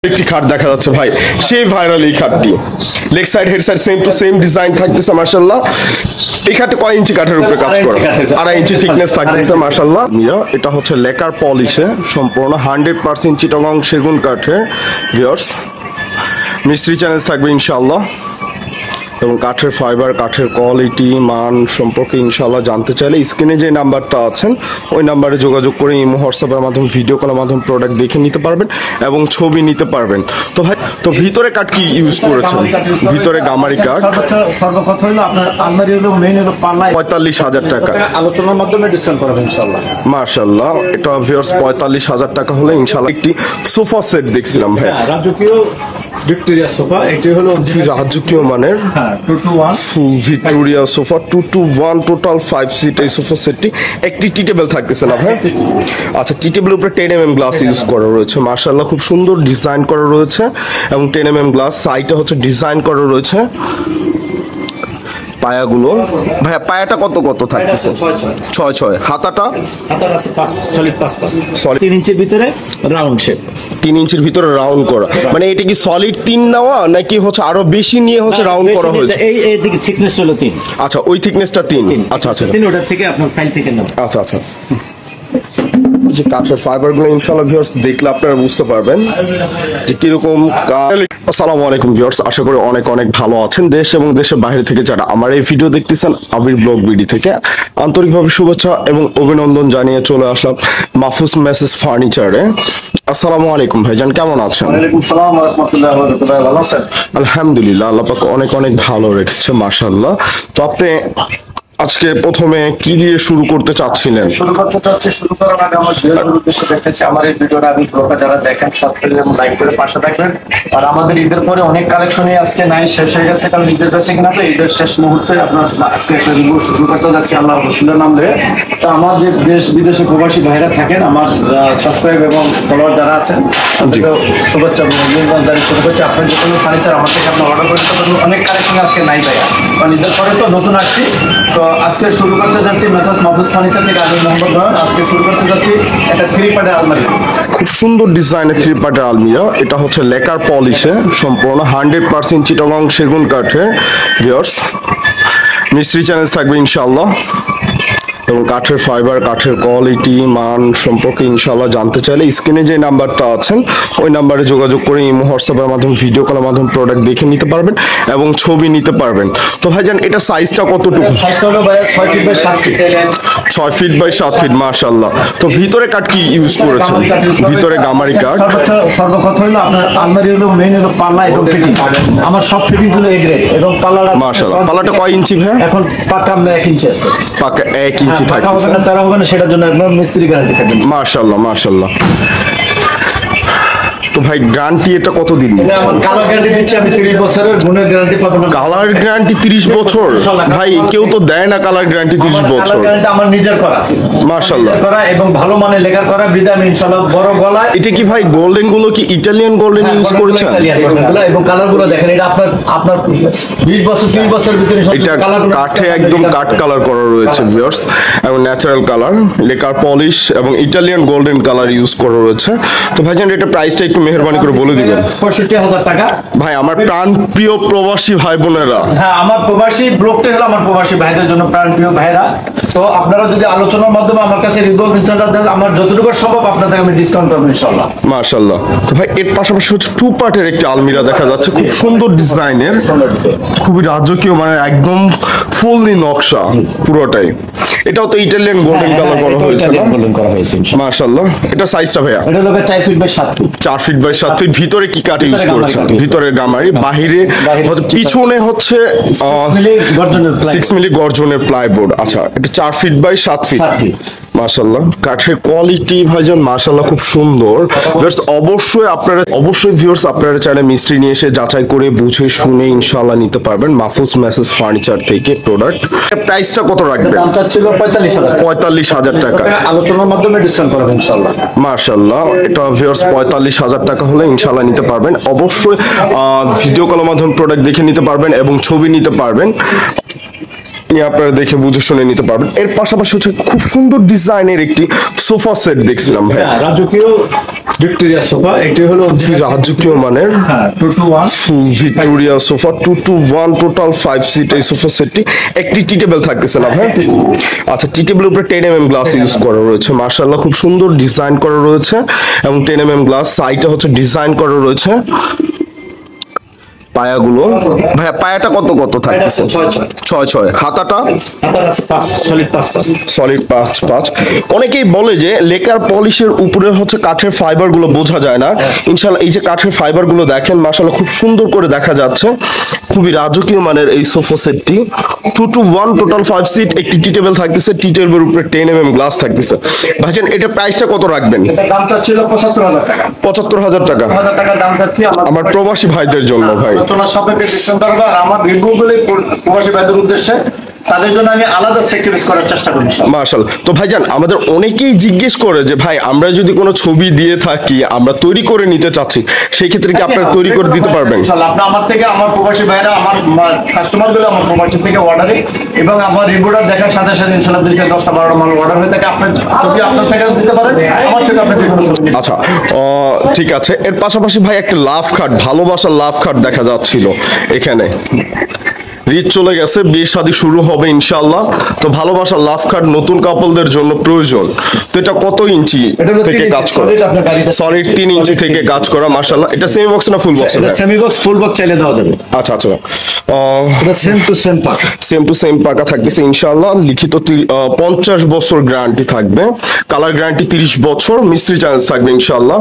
একটি খাট দেখা যাচ্ছে ভাই, সেই ভাইরাল এই খাটটি। Leg side head side same to same design থাকতেছে মাশাআল্লাহ। এই খাটে কয় ইঞ্চি কাঠের উপরে কাজ করা? 2.5 ইঞ্চি থিকনেস থাকতেছে মাশাআল্লাহ। এটা হচ্ছে লেকার পলিশে সম্পূর্ণ 100% চিটাগং সেগুন কাঠে ভিউয়ার্স। মিস্ত্রি চ্যালেঞ্জ থাকবে ইনশাআল্লাহ। এবং কাঠের ফাইবার, কাঠের কোয়ালিটি, মান সম্পর্কে ইনশাআল্লাহ জানতে চাইলে স্ক্রিনে যে নাম্বারটা আছেন ওই নাম্বারে যোগাযোগ করে ইমো হোয়াটসঅ্যাপের মাধ্যমে ভিডিও কলের মাধ্যমে প্রোডাক্ট দেখে নিতে পারবেন এবং ছবি নিতে পারবেন। তো ভাই, তো ভিতরে কাঠ কি ইউজ করেছেন? ভিতরে গামারি কাঠ। সর্বপ্রথম হলো আপনার আলমারি হলো মেইন হলো পাল্লা 45,000 টাকা আলোচনার মাধ্যমে ডিসকাউন্ট করবেন ইনশাআল্লাহ। মাশাআল্লাহ, এটা ভিউয়ার্স 45,000 টাকা হলে ইনশাআল্লাহ। একটি সোফা সেট দেখছিলাম ভাই, রাজকীয় ভিক্টোরিয়া সোফা। এটি হলো রাজকীয় মানের 2-to-1 full Victoria sofa 2-to-1 total 5 seat. এই সোফা সেটটি একটি টি টেবিল থাকতেছে না ভাই? আচ্ছা, টি টেবিলের উপরে 10mm গ্লাস ইউজ করা রয়েছে মাশাআল্লাহ, খুব সুন্দর ডিজাইন করা রয়েছে এবং 10mm গ্লাস সাইডে হচ্ছে ডিজাইন করা রয়েছে। পায়াগুলো ভাইয়া, পায়াটা কত কত থাকতেছে? 6-6। হাতাটা আছে 5 সলিড 5 সলিড 3 ইঞ্চির ভিতরে রাউন্ড শেপ, 3 ইঞ্চির ভিতরে রাউন্ড করা। মানে এটা কি সলিড 3 নেওয়া নাকি হচ্ছে আরো বেশি নিয়ে হচ্ছে রাউন্ড করা হয়েছে? এই দিকে থিকনেস হলো 3। আচ্ছা, ওই থিকনেসটা 3। আচ্ছা আচ্ছা, 3 ওটার থেকে আপনার ফাইল থেকে নাও। আচ্ছা আচ্ছা। যে কাঠের ফাইবারগুলো ইনশাআল্লাহ ভিউয়ার্স দেখলে আপনারা বুঝতে পারবেন যে কিরকম। আসসালামু আলাইকুম ভিউয়ার্স, আশা করি অনেক অনেক ভালো আছেন। দেশ এবং দেশের বাইরে থেকে যারা আমার এই ভিডিও দেখতেছেন, আবির ব্লগ বিডি থেকে আন্তরিকভাবে শুভেচ্ছা এবং অভিনন্দন জানিয়ে চলে আসলাম মাহফুজ মেসেজ ফার্নিচারে। আসসালামু আলাইকুম ভাইজান, কেমন আছেন? ওয়ালাইকুম আসসালাম ওয়া রাহমাতুল্লাহি ওয়া বারাকাতুহু। ভালো আছেন? আলহামদুলিল্লাহ, আল্লাহ পাক অনেক অনেক ভালো রেখেছে মাশাআল্লাহ। তো আপনি আজকে প্রথমে কি দিয়ে শুরু করতে চাচ্ছিলেন? শুরু করার আগে আমার ভিডিওর উদ্দেশ্যে দেখতেছি আমার এই ভিডিওটা আগে ব্লগটা যারা দেখেন সাবস্ক্রাইব এবং লাইক করে পাশে থাকবেন। আর আমাদের ঈদের পরে অনেক কালেকশনই আজকে নাই, শেষ হয়ে গেছে, কারণ ঈদের বেশি কিনা তো ঈদের শেষ মুহূর্তে আপনার আজকে একটা রিভিউ শুরু করতে যাচ্ছি আমরা রসুলের নাম নিয়ে। তো আমার যে দেশ বিদেশে প্রবাসী ভাইরা থাকেন, আমার সাবস্ক্রাইব এবং ফলোয়ার যারা আছেন তাদেরকে শুভেচ্ছা এবং অভিনন্দন জানিয়ে শুরু করছি। আপনার যে কোনো ফার্নিচার আমার থেকে আপনি অর্ডার করতে পারেন। অনেক কালেকশন আজকে নাই ভাইয়া, কারণ ঈদের পরে তো নতুন আসছি। তো আজকে শুরু করতে যাচ্ছি মেসাজ মাহফুজ ফার্নিচার থেকে, আমি মোহাম্মদ নয়ন। আজকে শুরু করতে যাচ্ছি একটা 3 পার্টের আলমারি, খুব সুন্দর ডিজাইনের 3 পার্টের আলমিরা। এটা হচ্ছে লেকার পলিশে সম্পূর্ণ 100% চিটাগং সেগুন কাঠে ভিউয়ার্স। মিস্ত্রি চ্যালেঞ্জ থাকবে ইনশাআল্লাহ। এবং কাঠের ফাইবার, কাঠের কোয়ালিটি, মান সম্পর্কে ইনশাআল্লাহ জানতে চাইলে স্ক্রিনে যে নাম্বারটা আছেন ওই নাম্বারে যোগাযোগ করে ইমো হোয়াটসঅ্যাপের মাধ্যমে ভিডিও কলের মাধ্যমে প্রোডাক্ট দেখে নিতে পারবেন এবং ছবি নিতে পারবেন। তো ভাইজান, এটা সাইজটা কতটুকু? সাইজটা হলো ভাইয়া 6 feet by 7 feet. 6 feet by 7 feet মাশাআল্লাহ। তো ভিতরে কাঠ কি ইউজ করেছেন? ভিতরে গামারি কাঠ। সর্বপ্রথম হলো আপনার আলমারি হলো মেইন হলো পাল্লা এবং ফিটিং। আমার সব ফিটিং গুলো এ গ্রেড এবং পাল্লাটা মাশাআল্লাহ। পাল্লাটা কয় ইঞ্চি ভাই? এখন পাকা আপনার 1 ইঞ্চি আছে। পাকা 1 ইঞ্চি পাকা হবে না, তারা হবে না, সেটার জন্য একদম মিস্ত্রি গ্যারান্টি থাকবে মাশাআল্লাহ মাশাআল্লাহ। তো ভাই, গ্যারান্টি এটা কতদিন? কালার গ্যারান্টি দিচ্ছি আমি 30 বছরের, গুণের গ্যারান্টি পাবেন। কালার গ্যারান্টি 30 বছর? ভাই, কেউ তো দেয় না কালার গ্যারান্টি 30 বছর। কালার গ্যারান্টি আমার নিজের করা মাশাআল্লাহ, করা এবং ভালো মানের লেখার করা বিদা আমি ইনশাআল্লাহ বড় গলায়। এটা কি ভাই গোল্ডেন গুলো কি ইটালিয়ান গোল্ডেন ইউজ করেছেন? এবং কালার গুলো দেখেন, এটা আপনার 20 বছর 30 বছরের ভিতরে এটা কাঠে একদম কাঠ কালার করা রয়েছে ভিউয়ার্স, এবং ন্যাচারাল কালার, লেকার পলিশ এবং ইটালিয়ান গোল্ডেন কালার ইউজ করা রয়েছে। তো ভাইজান, এটা প্রাইসটা একটু মেহেরবানি করে বলে দিবেন। 65,000 টাকা। ভাই, আমার প্রাণ প্রিয় প্রবাসী ভাই বোনেরা, হ্যাঁ, আমার প্রবাসী ব্লগটা হলো আমার প্রবাসী ভাইদের জন্য, প্রাণ প্রিয় ভাইরা। তো আপনারা যদি আলোচনার মাধ্যমে আমার কাছে রিভিউ ইনশাআল্লাহ দেন, আমার যতটুকু সম্ভব আপনাদের আমি ডিসকাউন্ট করব ইনশাআল্লাহ। মাশাআল্লাহ। তো ভাই, এর পাশাপাশি হচ্ছে 2 পার্টের একটি আলমিরা দেখা যাচ্ছে, খুব সুন্দর ডিজাইনের, খুবই রাজকীয়, মানে একদম ফুললি নকশা পুরোটাই। এটাও তো ইটালিয়ান গোল্ডেন কালার করা হয়েছে না? গোল্ডেন করা হয়েছে মাশাআল্লাহ। এটা সাইজটা ভাইয়া? এটা হলো 4 feet by 7 feet. 4 feet by 7 feet. ভিতরে কি কাঠ ইউজ করেছেন? ভিতরে গামারি, বাহিরে পিছনে হচ্ছে 6 মিলি গর্জনের প্লাইবোর্ড। আচ্ছা, এটা 4 ফিট বাই 7 ফিট মাশাআল্লাহ। কাঠের কোয়ালিটি ভাইজান মাশাআল্লাহ খুব সুন্দর। অবশ্যই ভিউয়ার্স, আপনারা চাইলে মিস্ত্রি নিয়ে এসে যাচাই করে বুঝে শুনে ইনশাআল্লাহ নিতে পারবেন মাহফুজ মেসেজ ফার্নিচার থেকে প্রোডাক্ট। প্রাইসটা কত রাখবেন? দাম চাচ্ছিল 45,000 টাকা। আলোচনার মাধ্যমে ডিসকাউন্ট করবেন ইনশাআল্লাহ। মাশাআল্লাহ, এটা ভিউয়ার্স 45,000 টাকা হলে ইনশাআল্লাহ নিতে পারবেন। অবশ্যই ভিডিও কলের মাধ্যমে প্রোডাক্ট দেখে নিতে পারবেন এবং ছবি নিতে পারবেন। নিয়ে আপনারা দেখে বুঝে শুনে নিতে পারবেন। এর পাশাপাশি হচ্ছে খুব সুন্দর ডিজাইনের একটি সোফা সেট দেখছিলাম ভাই, রাজকীয় ভিক্টোরিয়া সোফা। এটি হলো রাজকীয় মানের 2-to-1 Victoria sofa 2-to-1 total 5 seat. এই সোফা সেটটি একটি টি টেবিল থাকতেছে না ভাই? আচ্ছা, টি টেবিলের উপরে 10mm গ্লাস ইউজ করা রয়েছে, মাশাআল্লাহ খুব সুন্দর ডিজাইন করা রয়েছে এবং 10mm গ্লাস সাইডে হচ্ছে ডিজাইন করা রয়েছে। পায়াগুলো ভাই, পায়াটা কত কত থাকতেছে? 6-6। হাতাটা সলিড 5-5। অনেকেই বলে যে লেকার পলিশের উপরে হচ্ছে কাঠের ফাইবার গুলো বোঝা যায় না, ইনশাআল্লাহ এই যে কাঠের ফাইবার গুলো দেখেন মাশাআল্লাহ খুব সুন্দর করে দেখা যাচ্ছে। খুবই রাজকীয় মানের এই সোফা সেটটি 2-to-1 টোটাল 5 সিট। একটি টি টেবিল থাকতেছে, টি টেবিলের উপরে 10mm গ্লাস থাকতেছে। ভাইজান এটার প্রাইসটা কত রাখবেন? দাম চাচ্ছিল 75,000 টাকা। 75,000 টাকা। 75,000 টাকা দাম চাচ্ছি আমার প্রবাসী ভাইদের জন্য ভাই। আলোচনা সাপেক্ষে ডিসকাউন্ট করবো। আর আমার রিভিউগুলি প্রবাসী ভাইদের উদ্দেশ্যে, তাদের জন্য আমি আলাদা সেক্টরিজ করার চেষ্টা করি। মাশাআল্লাহ। তো ভাইজান আমাদের অনেকেই জিজ্ঞেস করে যে ভাই আমরা যদি কোনো ছবি দিয়ে থাকি, আমরা তৈরি করে নিতে চাচ্ছি, সেই ক্ষেত্রে কি আপনারা তৈরি করে দিতে পারবেন? ইনশাআল্লাহ আপনি আমার থেকে, আমার প্রবাসী ভাইরা, আমার কাস্টমারগুলো আমার প্রবাসী থেকে অর্ডারে এবং আমার রিভিউটা দেখার সাথে সাথে ইনশাআল্লাহ 10-12টা মাল অর্ডার হয়ে থাকে। আপনার ছবি আপনার থেকে দিতে পারেন, আমার থেকে আপনি যে কোনো ছবি দিতে পারেন। আচ্ছা, ঠিক আছে। এর পাশাপাশি ভাই একটা লাভ খাট, ভালোবাসার লাভ খাট দেখা যাচ্ছিল এখানে। ঈদ চলে গেছে, বিয়ে শাদী শুরু হবে ইনশাআল্লাহ, তো ভালোবাসার লাভ খাট নতুন কাপলদের জন্য প্রয়োজন। তো এটা কত ইঞ্চি থেকে কাজ করা? সলিড 3 ইঞ্চি থেকে কাজ করা, মাশাআল্লাহ। এটা সেমি বক্স না ফুল বক্স? এটা সেমি বক্স, ফুল বক্স চাইলে দেওয়া যাবে। আচ্ছা আচ্ছা, এটা সেম টু সেম পাকা, সেম টু সেম পাকা থাকতেছে ইনশাআল্লাহ। লিখিত 50 বছর গ্যারান্টি থাকবে, কালার গ্যারান্টি 30 বছর, মিস্ত্রি চার্জ থাকবে ইনশাআল্লাহ।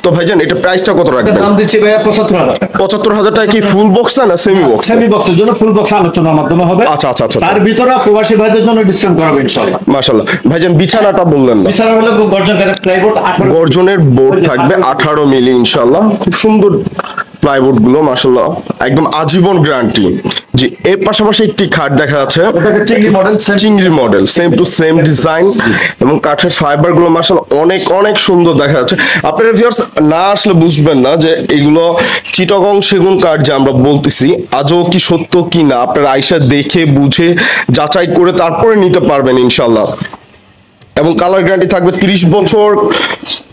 তো ভাইজান এটা প্রাইসটা কত রাখবেন? দাম দিচ্ছি ভাইয়া 75,000 টাকা। 75,000 টাকা। কি ফুল বক্স না সেমি বক্স? সেমি বক্সের জন্য, ফুল বক্স আলোচনার মাধ্যমে হবে। আচ্ছা আচ্ছা আচ্ছা, তার ভিতরে প্রবাসী ভাইদের জন্য ডিসকাউন্ট করা হবে ইনশাআল্লাহ। মাশাআল্লাহ। ভাইজান বিছানাটা বললেন না? বিছানা হলো গর্জনের প্লাইবোর্ড, 18 গর্জনের বোর্ড থাকবে 18 মিলি ইনশাআল্লাহ। খুব সুন্দর প্লাইবোর্ড গুলো মাশাআল্লাহ, একদম আজীবন গ্যারান্টি। জি, এর পাশাপাশি একটি খাট দেখা যাচ্ছে, ওটাকে চিংড়ি মডেল, চিংড়ি model, same to same design এবং কাঠের ফাইবার গুলো মাশাআল্লাহ অনেক অনেক সুন্দর দেখা যাচ্ছে। আপনারা ভিউয়ার্স না আসলে বুঝবেন না যে এগুলো চিটাগং সেগুন কাঠ যে আমরা বলতেছি আজও কি সত্য কি না। আপনারা আইসা দেখে বুঝে যাচাই করে তারপরে নিতে পারবেন ইনশাআল্লাহ। এবং কালার গ্যারান্টি থাকবে 30 বছর,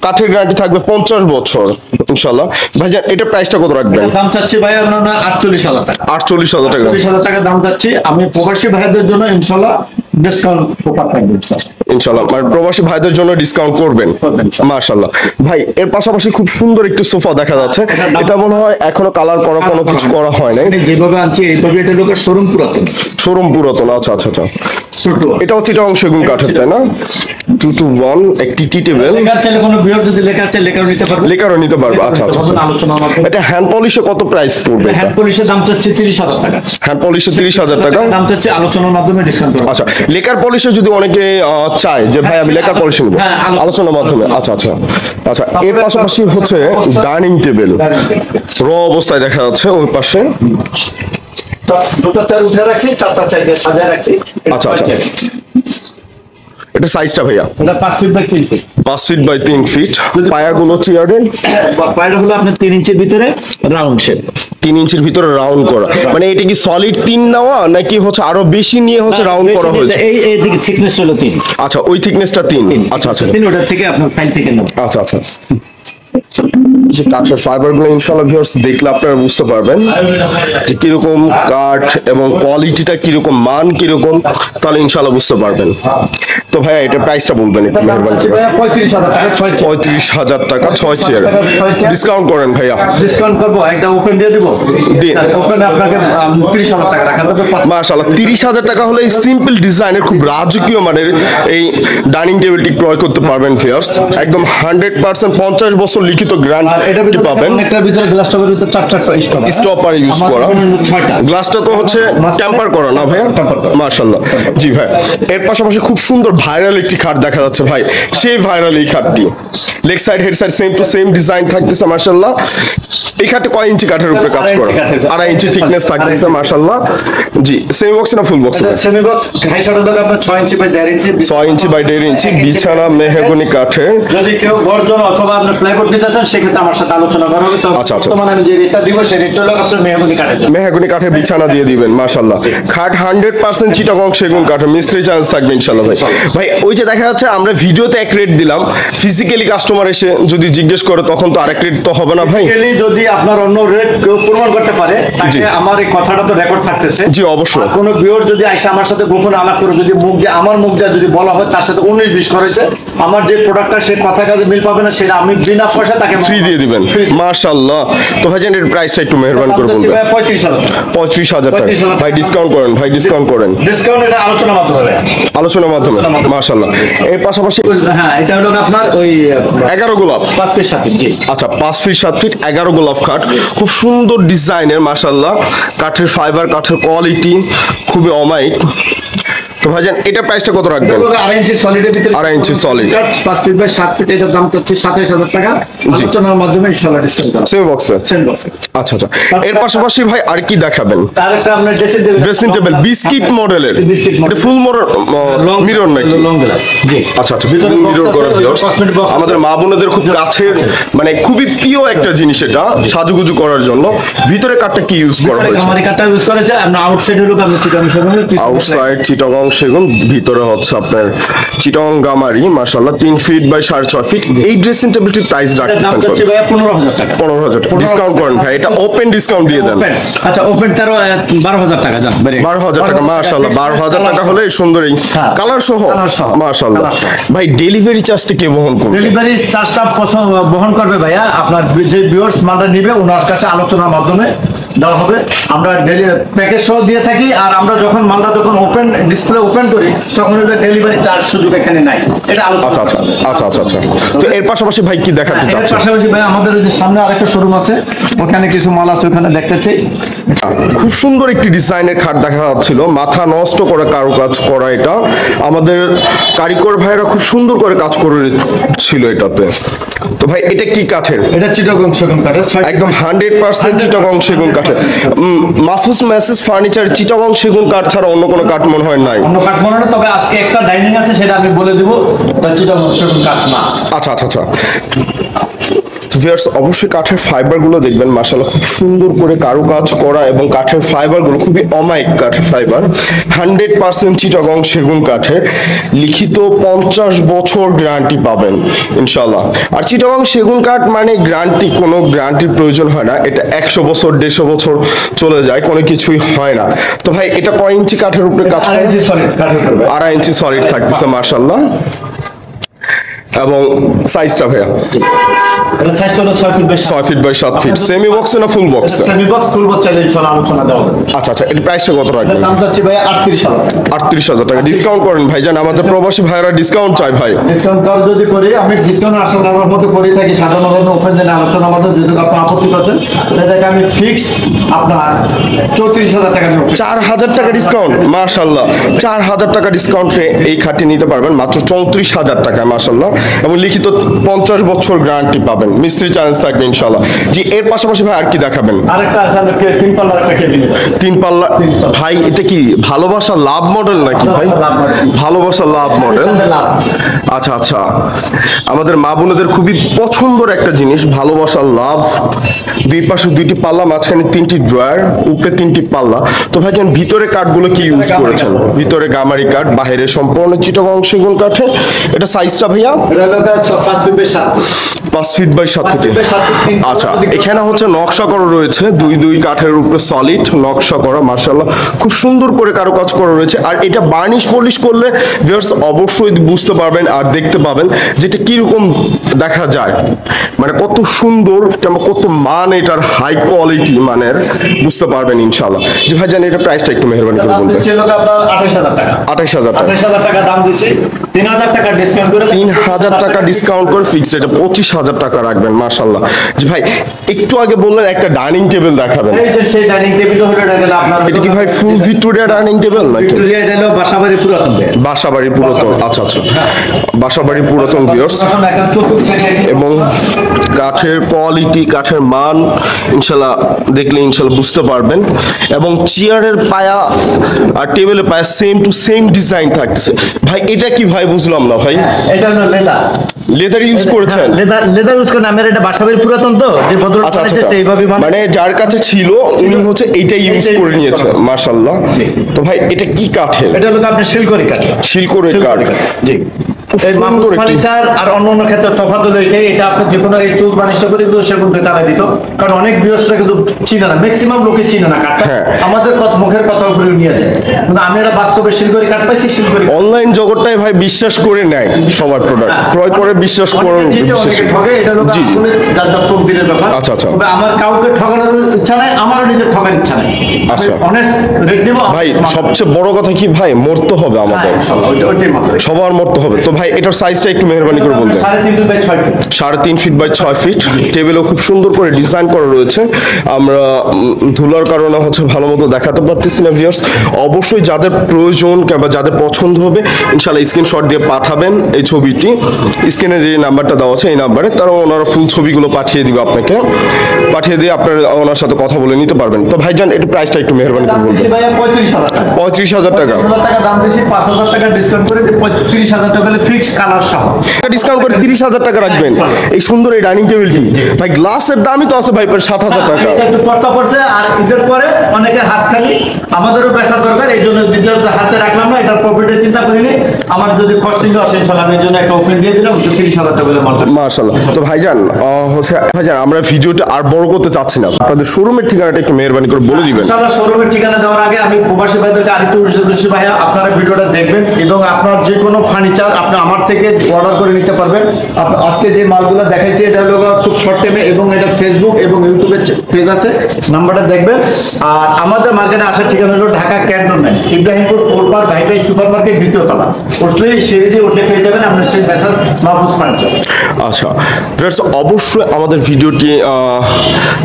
কাঠের গ্যারান্টি থাকবে 50 বছর ইনশাআল্লাহ। ভাইজান এটা প্রাইসটা কত রাখবেন? দাম চাচ্ছি ভাই আপনার 48,000 টাকা। 48,000 টাকা। 48,000 টাকা দাম চাচ্ছি। আমি প্রবাসী ভাইদের জন্য ইনশাআল্লাহ ডিসকাউন্ট অফার থাকবে ইনশাআল্লাহ। মানে প্রবাসী ভাইদের জন্য ডিসকাউন্ট করবেন, মাশাআল্লাহ। ভাই এর পাশাপাশি খুব সুন্দর একটি সোফা দেখা যাচ্ছে, এটা মনে হয় এখনো কালার করা কোনো কিছু করা হয় নাই। যেভাবে আনছি এইভাবে, এটা লোকের শোরুম পুরাতন। শোরুম পুরাতন, আচ্ছা আচ্ছা আচ্ছা। এটা হচ্ছে চিটাগং সেগুন কাঠের, তাই না? 2-to-1 একটি টি টেবিল। লেকার চাইলে কোনো বিয়ার যদি লেকার চাই লেকারও নিতে পারবে, লেকারও নিতে পারবে। আচ্ছা আচ্ছা, আলোচনার মাধ্যমে। এটা হ্যান্ড পলিশে কত প্রাইস পড়বে? হ্যান্ড পলিশের দাম চাচ্ছি 30,000 টাকা। হ্যান্ড পলিশে 30,000 টাকা দাম চাচ্ছি, আলোচনার মাধ্যমে ডিসকাউন্ট করব। আচ্ছা, লেকার পলিশে যদি অনেকে চায় যে ভাই আমি লেকার পলিশ নেব, আলোচনার মাধ্যমে। আচ্ছা আচ্ছা আচ্ছা। এর পাশাপাশি হচ্ছে ডাইনিং টেবিল র অবস্থায় দেখা যাচ্ছে ওই পাশে। দুটো চেয়ার উঠে রাখছি, 4টা চেয়ার দিয়ে সাজিয়ে রাখছি। আচ্ছা আচ্ছা, এটা সাইজটা ভাইয়া? এটা 5 ফিট বাই 3 ফিট। 5 ফিট বাই 3 ফিট। পায়াগুলো চেয়ারের পায়াটা হলো আপনার 3 ইঞ্চির ভিতরে রাউন্ড শেপ। 3 ইঞ্চির ভিতরে রাউন্ড করা, মানে এটা কি সলিড 3 নেওয়া নাকি হচ্ছে আরো বেশি নিয়ে হচ্ছে রাউন্ড করা হয়েছে? এই দিকে থিকনেস হলো 3। আচ্ছা, ওই থিকনেসটা 3। আচ্ছা আচ্ছা, 3 ওটার থেকে আপনার ফাইল থেকে নেব। আচ্ছা আচ্ছা। যে কাঠের ফাইবার গুলো ইনশাআল্লাহ ভিউয়ার্স দেখলে আপনারা বুঝতে পারবেন যে কিরকম কাঠ এবং কোয়ালিটিটা কিরকম, মান কিরকম, তাহলে ইনশাআল্লাহ বুঝতে পারবেন। তো ভাইয়া এটা প্রাইসটা বলবেন একটু মেহেরবানি করে। 35,000 টাকা 6 চেয়ার। 35,000 টাকা 6 চেয়ার। ডিসকাউন্ট করেন ভাইয়া? ডিসকাউন্ট করব, একটা ওপেন দিয়ে দিব। দিন। ওপেন আপনাকে 30,000 টাকা রাখা যাবে। মাশাআল্লাহ, 30,000 টাকা হলে এই সিম্পল ডিজাইনের খুব রাজকীয় মানের এই ডাইনিং টেবিলটি ক্রয় করতে পারবেন ভিউয়ার্স। একদম 100% 50 বছর লিখিত গ্যারান্টি পাবেন। এটার ভিতরে গ্লাস টপের ভিতরে 4টা স্টপার ইউজ করা। গ্লাসটা তো হচ্ছে টেম্পার করা না ভাইয়া? মাশাআল্লাহ। জি ভাই, এর পাশাপাশি খুব সুন্দর ভাইরাল একটি খাট দেখা যাচ্ছে ভাই, সেই ভাইরাল এই খাটটি leg side head side same to same design থাকতেছে মাশাআল্লাহ। এই খাটে কয় ইঞ্চি কাঠের উপরে কাজ করা? 2.5 ইঞ্চি থিকনেস থাকতেছে মাশাআল্লাহ। জি, সেমি বক্স না full box? Semi box, high shutter দাগ আপনার 6 inch by 1.5 inch, 6 inch by 1.5 ইঞ্চি, বিছানা মেহগনি কাঠে। যদি কেউ গর্জন অথবা আপনার প্লাইউড নিতে চান সেক্ষেত্রে আমার সাথে আলোচনা করা হবে। তো বর্তমানে আমি যে রেটটা দিব সেই রেটটা হলো আপনার মেহগনি কাঠের জন্য। মেহগনি কাঠে বিছানা দিয়ে দিবেন মাশাআল্লাহ। খাট 100% চিটাগং সেগুন কাঠের, মিস্ত্রি চার্জ থাকবে ইনশাআল্লাহ। ভাই ভাই ওই যে দেখা যাচ্ছে আমরা ভিডিওতে এক রেট দিলাম, ফিজিক্যালি কাস্টমার এসে যদি জিজ্ঞেস করে তখন তো আরেক রেট তো হবে না ভাই। ফিজিক্যালি যদি আপনার অন্য রেট কেউ প্রমাণ করতে পারে তাকে আমার এই কথাটা তো রেকর্ড থাকতেছে। জি অবশ্যই। কোনো ভিউয়ার যদি আইসা আমার সাথে গোপনে আলাপ করে যদি মুখ দিয়ে আমার মুখ দিয়ে যদি বলা হয় তার সাথে 19-20 করেছে, আমার যে প্রোডাক্টটা সেই কথা কাজে মিল পাবে না, সেটা আমি বিনা পয়সা তাকে ফ্রি দিয়ে দিবেন মাশাআল্লাহ। তো ভাইজান এর প্রাইসটা একটু মেহেরবানি করে বলবেন। 35,000 টাকা। 35,000 টাকা। ভাই ডিসকাউন্ট করেন, ভাই ডিসকাউন্ট করেন। ডিসকাউন্ট এটা আলোচনার মাধ্যমে, আলোচনার মাধ্যমে মাশাআল্লাহ। এর পাশাপাশি হ্যাঁ এটা হলো আপনার ওই 11 গোলাপ 5 ফিট 7 ফিট। জি আচ্ছা, 5 ফিট 7 ফিট 11 গোলাপ খাট, খুব সুন্দর ডিজাইনের মাশাআল্লাহ। কাঠের ফাইবার, কাঠের কোয়ালিটি খুবই অমায়িক। তো ভাইজান এটা প্রাইসটা কত রাখবেন? 2.5 ইঞ্চি সলিডের ভিতরে, 2.5 ইঞ্চি সলিড 5 ফিট বাই 7 ফিট, এটার দাম চাচ্ছি 27,000 টাকা। আলোচনার মাধ্যমে ইনশাআল্লাহ ডিসকাউন্ট করা। সেম বক্সে? সেম বক্সে। আচ্ছা আচ্ছা। এর পাশাপাশি ভাই আর কি দেখাবেন? তার একটা আপনার ড্রেসিং টেবিল বিস্কিট মডেলের, এটা ফুল মিরর নাকি? Long glass. জি আচ্ছা আচ্ছা, ফুল মিরর করা ভিউয়ার্স। আমাদের মা বোনদের খুব কাছের মানে খুবই প্রিয় একটা জিনিস, এটা সাজুগুজু করার জন্য। ভিতরে কাঠটা কি ইউজ করা হয়েছে? আমাদের কাঠটা ইউজ করেছে আমরা আউটসাইড হলো আপনি চিটাগং সেগুন, আউটসাইড চিটাগং সেগুন, ভিতরে হচ্ছে আপনার চিটাগং গামারি মাশাআল্লাহ। 3 ফিট বাই 6.5 ফিট। এই ড্রেসিং টেবিলটির প্রাইস রাখতেছেন কত? 15,000 টাকা। 15,000 টাকা ডিসকাউন্ট করেন ভাই, এটা ওপেন ডিসকাউন্ট দিয়ে দেন। আচ্ছা ওপেন 12,000 টাকা যান। 12,000 টাকা মাশাআল্লাহ। 12,000 টাকা হলে সুন্দরই কালার সহ মাশাআল্লাহ। ভাই ডেলিভারি চার্জটা কে বহন করবে? ডেলিভারি চার্জটা বহন করবে ভাইয়া আপনার যে ভিউয়ার্স মালটা নিবে ওনার কাছে আলোচনার মাধ্যমে দেওয়া হবে। আমরা প্যাকেজ সহ দিয়ে থাকি, আর আমরা যখন মালটা যখন ওপেন ডিসপ্লে ওপেন করি তখন ডেলিভারি চার্জ সুযোগ এখানে নাই। এটা আচ্ছা আচ্ছা আচ্ছা আচ্ছা আচ্ছা। তো এর পাশাপাশি ভাই কি দেখাতে এর চাচ্ছেন? পাশাপাশি ভাই আমাদের ওই যে সামনে আরেকটা শোরুম আছে, ওখানে কিছু মাল আছে, ওখানে দেখতে চাই। খুব সুন্দর একটি ডিজাইনের খাট দেখা যাচ্ছিল, মাথা নষ্ট করে কারুকাজ করা। এটা আমাদের কারিগর ভাইরা খুব সুন্দর করে কাজ করেছিল এটাতে। তো ভাই এটা কি কাঠের? এটা চিটাগং সেগুন কাঠের, একদম 100% চিটাগং সেগুন কাঠের। মাহফুজ মেসেজ ফার্নিচার চিটাগং সেগুন কাঠ ছাড়া অন্য কোনো কাঠ মনে হয় নাই। অন্য কাঠ মনে হয়, তবে আজকে একটা ডাইনিং আছে সেটা আমি বলে দিব, তার চিটাগং সেগুন কাঠ না। আচ্ছা আচ্ছা আচ্ছা। ভিউয়ার্স অবশ্যই কাঠের ফাইবার গুলো দেখবেন মাশাআল্লাহ, খুব সুন্দর করে কারুকাজ করা, এবং কাঠের ফাইবার গুলো খুবই অমায়িক কাঠের ফাইবার। 100% চিটাগং সেগুন কাঠের, লিখিত 50 বছর গ্যারান্টি পাবেন ইনশাআল্লাহ। আর চিটাগং সেগুন কাঠ মানে গ্যারান্টি, কোনো গ্যারান্টির প্রয়োজন হয় না। এটা 100 বছর 150 বছর চলে যায়, কোনো কিছুই হয় না। তো ভাই এটা কয় ইঞ্চি কাঠের উপরে কাজ করে? 2.5 ইঞ্চি সলিড থাকতেছে মাশাআল্লাহ। এবং সাইজটা ভাইয়া? এটা সাইজটা হলো 6 ফিট বাই 7 ফিট। সেমি বক্সে না ফুল বক্সে? সেমি বক্স, ফুল বক্স চাইলে ইনশাআল্লাহ আলোচনা দেওয়া হবে। আচ্ছা আচ্ছা। এর প্রাইসটা কত রাখবেন? দাম চাচ্ছি ভাই 38,000 টাকা। 38,000 টাকা ডিসকাউন্ট করেন ভাইজান, আমাদের প্রবাসী ভাইরা ডিসকাউন্ট চাই ভাই। ডিসকাউন্ট কর যদি করি, আমি ডিসকাউন্ট আসলে আমার মতো করে থাকি সাধারণ ধরনের ওপেন দেন আলোচনার মাধ্যমে, যদি আপনি আপত্তি করছেন সেটাকে আমি ফিক্স আপনার 34,000 টাকা দেব। 4,000 টাকা ডিসকাউন্ট মাশাআল্লাহ। 4,000 টাকা ডিসকাউন্টে এই খাটটি নিতে পারবেন মাত্র 34,000 টাকা মাশাআল্লাহ, এবং লিখিত 50 বছর গ্যারান্টি পাবেন, মিস্ত্রি চার্জ থাকবে ইনশাআল্লাহ। জি এর পাশাপাশি ভাই আর কি দেখাবেন? আরেকটা আছে আমাদের 3 পাল্লার একটা ক্যাবিনেট। 3 পাল্লা ভাই, এটা কি ভালোবাসা লাভ মডেল নাকি ভাই? ভালোবাসা লাভ মডেল। আচ্ছা আচ্ছা। আমাদের মা বোনদের খুবই পছন্দের একটা জিনিস ভালোবাসা লাভ। দুই পাশে 2টি পাল্লা, মাঝখানে 3টি ড্রয়ার, উপরে 3টি পাল্লা। তো ভাইজান ভিতরে কাঠগুলো কি ইউজ করেছেন? ভিতরে গামারি কাঠ, বাইরে সম্পূর্ণ চিটাগং সেগুন কাঠে। এটা সাইজটা ভাইয়া? 5 feet by 7 5 feet by 7 feet. আচ্ছা, এখানে হচ্ছে নকশা করা রয়েছে, দুই কাঠের উপরে সলিড নকশা করা মাশাআল্লাহ, খুব সুন্দর করে কারুকাজ করা রয়েছে। আর এটা বার্নিশ পলিশ করলে ভিউয়ার্স অবশ্যই বুঝতে পারবেন আর দেখতে পাবেন যেটা কিরকম দেখা যায়, মানে কত সুন্দর, কত মান, এটার হাই কোয়ালিটি মানের বুঝতে পারবেন ইনশাআল্লাহ। যে ভাইজান এটা প্রাইসটা একটু মেহেরবানি করে বলবেন। 28,000 টাকা। 28,000 টাকা। 28,000 টাকা দাম দিচ্ছি, 3,000 টাকা ডিসকাউন্ট করে 1000 টাকা ডিসকাউন্ট করে ফিক্সড রেটে 25,000 টাকা রাখবেন মাশাআল্লাহ। জি ভাই একটু আগে বললেন একটা ডাইনিং টেবিল দেখাবেন, এই যে সেই ডাইনিং টেবিল হলো এটা আপনার, এটা কি ভাই ফুল ভিক্টোরিয়া ডাইনিং টেবিল নাকি? ভিক্টোরিয়া এটা হলো বাসাবাড়ি পুরাতন, বাসাবাড়ি পুরাতন, আচ্ছা আচ্ছা বাসাবাড়ি পুরাতন ভিউয়ার্স। এবং কাঠের কোয়ালিটি, কাঠের মান ইনশাল্লাহ দেখলে ইনশাল্লাহ বুঝতে পারবেন। এবং চেয়ারের পায়া আর টেবিলের পায়া সেম টু সেম ডিজাইন থাকছে। ভাই এটা কি ভাই বুঝলাম না ভাই, এটা হলো লেদার, লেদার ইউজ করেছেন? লেদার ইউজ করেন। আমার এটা বাসাবাড়ি পুরাতন তো, যে ভদ্র আচ্ছা আচ্ছা এইভাবে মানে যার কাছে ছিল উনি হচ্ছে এইটা ইউজ করে নিয়েছে মাশাআল্লাহ। তো ভাই এটা কি কাঠের? এটা হলো আপনার শিলকড়ি কাঠ, শিলকড়ির কাঠ। জি। এই মাহফুজ ফার্নিচার আর অন্য ক্ষেত্রে তফাৎ হলো এটাই, এটা আপনি যে কোনো এই চুল বানিশটা করে কিন্তু সেগুন চালাই দিত, কারণ অনেক বিয়সরা কিন্তু চিনে না, ম্যাক্সিমাম লোকে চিনে না কাঠটা। আমাদের মুখের কথা উপরে নিয়ে যায়, কিন্তু আমি এটা বাস্তবে শিলকড়ি কাঠ পাইছি। শিলকড়ি অনলাইন জগৎটাই ভাই বিশ্বাস করে নেয় সবার প্রোডাক্ট ক্রয় করে বিশ্বাস করে ঠকে, এটা হলো আসলে যার যার তকদিরের ব্যাপার। আচ্ছা আচ্ছা তবে আমার কাউকে ঠকানোর ইচ্ছা নাই, আমারও নিজের ঠকার ইচ্ছা নাই। আচ্ছা অনেস্ট রেট দেব ভাই। সবচেয়ে বড় কথা কি ভাই, মরতে হবে আমাদের, সবার মরতে হবে। তো ভাই এটার সাইজটা একটু মেহরবানি করে বলবেন। 3.5 ফিট বাই 6 ফিট। টেবিলও খুব সুন্দর করে ডিজাইন করা রয়েছে। আমরা ধুলার কারণে হচ্ছে ভালো মতো দেখাতে পারতেছি না ভিউয়ার্স। অবশ্যই যাদের প্রয়োজন কিংবা যাদের পছন্দ হবে ইনশাআল্লাহ স্ক্রিনশট দিয়ে পাঠাবেন এই ছবিটি। স্ক্রিনে যে নাম্বারটা দেওয়া আছে এই নাম্বারে, তারা ওনারা ফুল ছবিগুলো পাঠিয়ে দিবে আপনাকে, পাঠিয়ে দিয়ে আপনার ওনার সাথে কথা বলে নিতে পারবেন। তো ভাইজান এটা প্রাইসটা একটু মেহরবানি করে বলবেন। 35,000 টাকা। 35,000 টাকা দাম বেশি, 5,000 টাকা ডিসকাউন্ট করে 35,000 টাকা ফিক্স কালার সহ ডিসকাউন্ট করে 30,000 টাকা রাখবেন এই সুন্দর এই ডাইনিং টেবিলটি। ভাই গ্লাসের দামই তো আছে ভাই 7,000 টাকা। এটা একটু পটকা পড়ছে, আর ঈদের পরে অনেকের হাত খালি, আমাদেরও বেচা দরকার, এই জন্য দ্বিতীয় হাতে রাখলাম না, এটার প্রফিটের চিন্তা করিনি। আমার যদি কস্টিং আসে ইনশাআল্লাহ আমি এই জন্য একটা ওপেন দিয়ে দিলাম 30,000 টাকা বলে মাশাআল্লাহ। তো ভাইজান হচ্ছে ভাইজান আমরা ভিডিওটা আর বড় করতে চাচ্ছি না, আপনাদের শোরুমের ঠিকানাটা একটু মেহরবানি করে বলে দিবেন। ইনশাআল্লাহ শোরুমের ঠিকানা দেওয়ার আগে আমি প্রবাসী ভাইদেরকে আরেকটু বেশি ভাইয়া আপনারা ভিডিওটা দেখবেন, এবং আপনার যে কোনো ফার্নিচার আপনি আমার থেকে অর্ডার করে নিতে পারবেন। আজকে যে মালগুলো দেখাইছি এটা হলো খুব শর্ট টাইমে, এবং এটা ফেসবুক এবং ইউটিউবে পেজ আছে, নাম্বারটা দেখবেন। আর আমাদের মার্কেটে আসার ঠিকানা হলো ঢাকা ক্যান্টনমেন্ট, ইব্রাহিমপুর পোলপার ভাই সুপার মার্কেট দ্বিতীয় তলা, উঠলেই সিঁড়ি উঠে পেয়ে যাবেন আপনার সেই মেসেজ মাহফুজ ফার্নিচার। আচ্ছা ভিউয়ার্স অবশ্যই আমাদের ভিডিওটি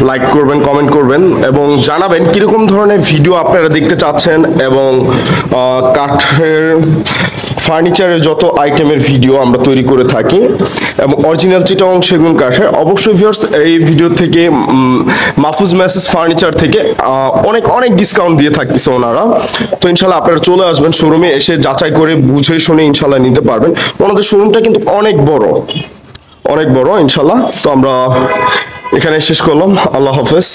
লাইক করবেন, কমেন্ট করবেন এবং জানাবেন কিরকম ধরনের ভিডিও আপনারা দেখতে চাচ্ছেন, এবং কাঠের ফার্নিচারের যত আইটেমের ভিডিও আমরা তৈরি করে থাকি এবং অরিজিনাল চিটাগং সেগুন কাঠের। অবশ্যই ভিউয়ার্স এই ভিডিও থেকে মাহফুজ মেসেজ ফার্নিচার থেকে অনেক অনেক ডিসকাউন্ট দিয়ে থাকতেছে ওনারা। তো ইনশাল্লাহ আপনারা চলে আসবেন শোরুমে, এসে যাচাই করে বুঝে শুনে ইনশাল্লাহ নিতে পারবেন। ওনাদের শোরুমটা কিন্তু অনেক বড় ইনশাল্লাহ। তো আমরা এখানে শেষ করলাম, আল্লাহ হাফেজ।